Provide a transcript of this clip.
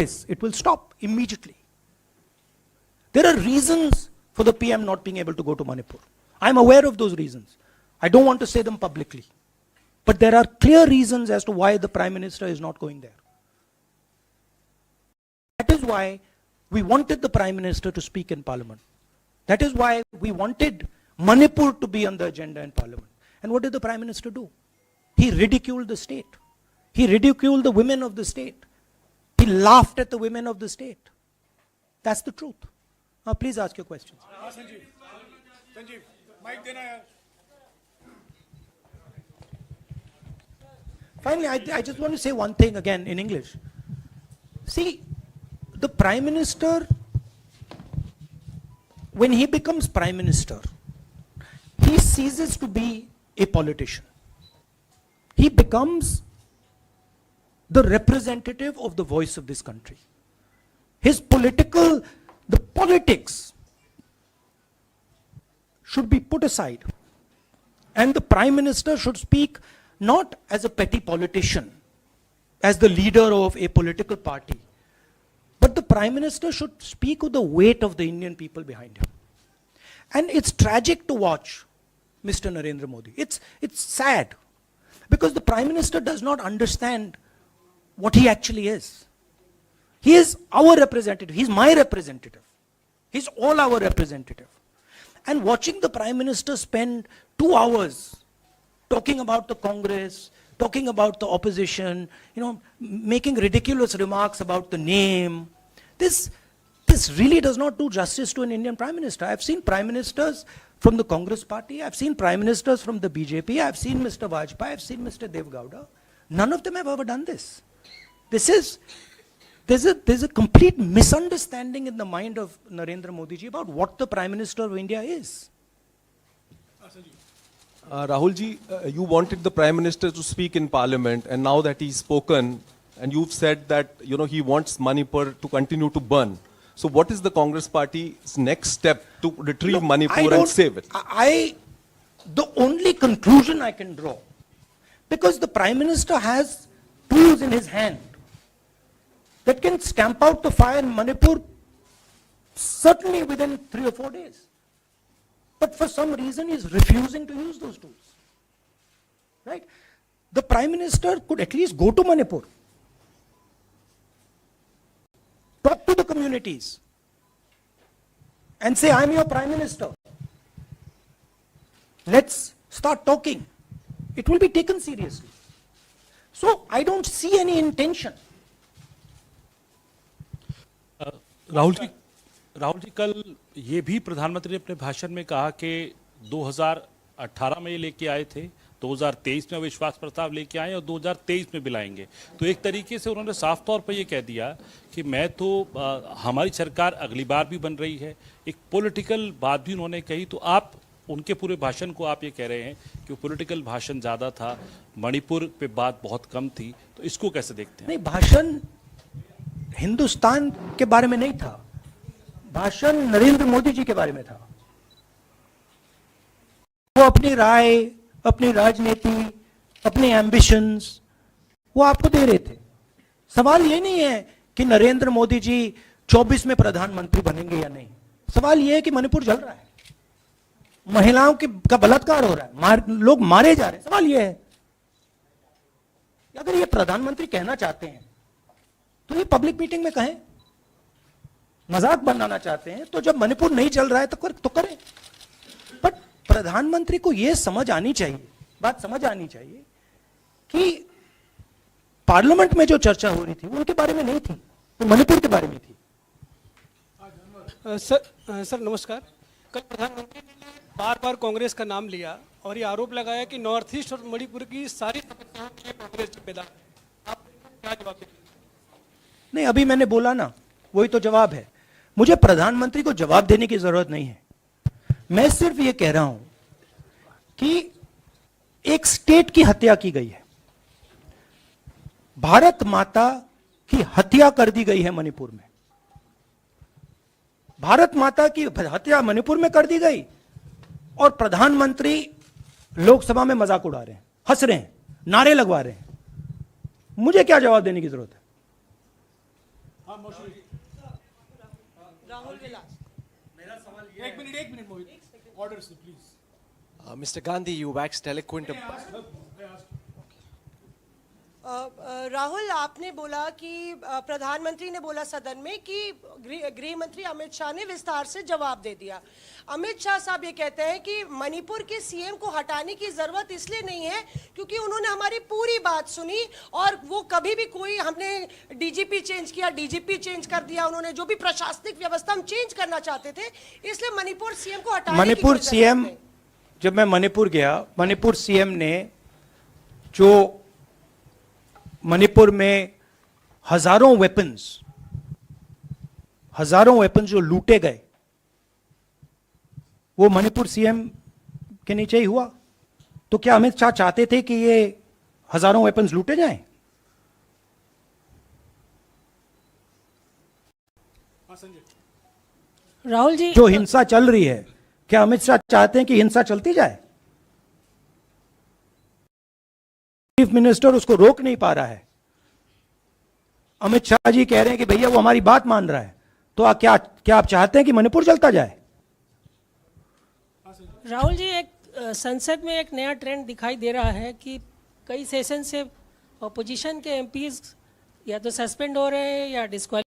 place, it will stop immediately. There are reasons for the PM not being able to go to Manipur. I'm aware of those reasons. I don't want to say them publicly. But there are clear reasons as to why the Prime Minister is not going there. That is why we wanted the Prime Minister to speak in Parliament. That is why we wanted Manipur to be on the agenda in Parliament. And what did the Prime Minister do? He ridiculed the state. He ridiculed the women of the state. He laughed at the women of the state. That's the truth. Now please ask your questions. Sanjeev, mic dena yaar. Finally, I just want to say one thing again in English. See, the Prime Minister, when he becomes Prime Minister, he ceases to be a politician. He becomes the representative of the voice of this country. His the politics should be put aside. And the Prime Minister should speak not as a petty politician, as the leader of a political party, but the Prime Minister should speak with the weight of the Indian people behind him. And it's tragic to watch Mr. Narendra Modi. It's sad, because the Prime Minister does not understand what he actually is. He is our representative. He's my representative. He's all our representative. And watching the Prime Minister spend 2 hours talking about the Congress, talking about the opposition, making ridiculous remarks about the name, this really does not do justice to an Indian Prime Minister. I've seen Prime Ministers from the Congress party, I've seen Prime Ministers from the BJP, I've seen Mr. Vajpayee, I've seen Mr. Dev Gowda. None of them have ever done this. There's a complete misunderstanding in the mind of Narendra Modi ji about what the Prime Minister of India is. Rahul ji, you wanted the Prime Minister to speak in Parliament, and now that he's spoken, and you've said that he wants Manipur to continue to burn. So what is the Congress Party's next step to retrieve Manipur and save it? The only conclusion I can draw, because the Prime Minister has tools in his hand that can stamp out the fire in Manipur certainly within 3 or 4 days. But for some reason, he's refusing to use those tools. Right? The Prime Minister could at least go to Manipur, talk to the communities, and say, I'm your Prime Minister. Let's start talking. It will be taken seriously. So I don't see any intention. Rahul ji, कल ये भी प्रधानमंत्री ने अपने भाषण में कहा कि 2018 में ये लेके आए थे, 2023 में विश्वास प्रस्ताव लेके आए और 2023 में भी लाएंगे। तो एक तरीके से उन्होंने साफ तौर पर ये कह दिया कि हमारी सरकार अगली बार भी बन रही है। एक पॉलिटिकल बात भी उन्होंने कही। तो आप उनके पूरे भाषण को आप ये कह रहे हैं कि वो पॉलिटिकल भाषण ज़्यादा था, मणिपुर पे बात बहुत कम थी, तो इसको कैसे देखते हैं? नहीं, भाषण हिंदुस्तान के बारे में नहीं था, भाषण नरेंद्र मोदी जी के बारे में था। वो अपनी राय, अपनी राजनीति, अपने एम्बिशंस वो आपको दे रहे थे। सवाल ये नहीं है कि नरेंद्र मोदी जी 24 में प्रधानमंत्री बनेंगे या नहीं। सवाल ये है कि मणिपुर जल रहा है, महिलाओं का बलात्कार हो रहा है, लोग मारे जा रहे हैं। सवाल ये है, अगर ये प्रधानमंत्री कहना चाहते हैं तो ये पब्लिक मीटिंग में कहें। मजाक बनाना चाहते हैं तो जब मणिपुर नहीं चल रहा है तो करें। बट प्रधानमंत्री को यह समझ आनी चाहिए, बात समझ आनी चाहिए कि पार्लियामेंट में जो चर्चा हो रही थी वो उनके बारे में नहीं थी, वो मणिपुर के बारे में थी। सर नमस्कार। कल प्रधानमंत्री ने बार बार कांग्रेस का नाम लिया और ये आरोप लगाया कि नॉर्थ ईस्ट और मणिपुर की सारी समस्याओं के कांग्रेस जिम्मेदार है। आप क्या जवाब देंगे? नहीं, अभी मैंने बोला ना, वही तो जवाब है। मुझे प्रधानमंत्री को जवाब देने की जरूरत नहीं है। मैं सिर्फ ये कह रहा हूं कि एक स्टेट की हत्या की गई है, भारत माता की हत्या कर दी गई है मणिपुर में। भारत माता की हत्या मणिपुर में कर दी गई और प्रधानमंत्री लोकसभा में मजाक उड़ा रहे हैं, हंस रहे हैं, नारे लगवा रहे हैं। मुझे क्या जवाब देने की जरूरत है? राहुल विलास। एक मिनट मोहित ऑर्डर से please Mr. Gandhi, you waxed eloquent. Rahul, आपने बोला कि प्रधानमंत्री ने बोला सदन में कि गृह मंत्री अमित शाह ने विस्तार से जवाब दे दिया। अमित शाह साहब ये कहते हैं कि मणिपुर के सीएम को हटाने की जरूरत इसलिए नहीं है क्योंकि उन्होंने हमारी पूरी बात सुनी और वो कभी भी कोई हमने डीजीपी चेंज किया, डीजीपी चेंज कर दिया, उन्होंने जो भी प्रशासनिक व्यवस्था हम चेंज करना चाहते थे, इसलिए मणिपुर सीएम को हटाने की मणिपुर कोई जरूरत सीएम, नहीं। जब मैं मणिपुर गया, मणिपुर सीएम ने जो मणिपुर में हजारों वेपन्स जो लूटे गए, वो मणिपुर सीएम के नीचे ही हुआ। तो क्या अमित शाह चाहते थे कि ये हजारों वेपन्स लूटे जाएं? हाँ संजय। राहुल जी, जो हिंसा चल रही है, क्या अमित शाह चाहते हैं कि हिंसा चलती जाए? चीफ मिनिस्टर उसको रोक नहीं पा रहा है। अमित शाह जी कह रहे हैं कि भैया वो हमारी बात मान रहा है, तो क्या आप चाहते हैं कि मणिपुर जलता जाए? राहुल जी, एक संसद में एक नया ट्रेंड दिखाई दे रहा है कि कई सेशन से अपोजिशन के एमपीज या तो सस्पेंड हो रहे हैं या डिस्क्वालीफाई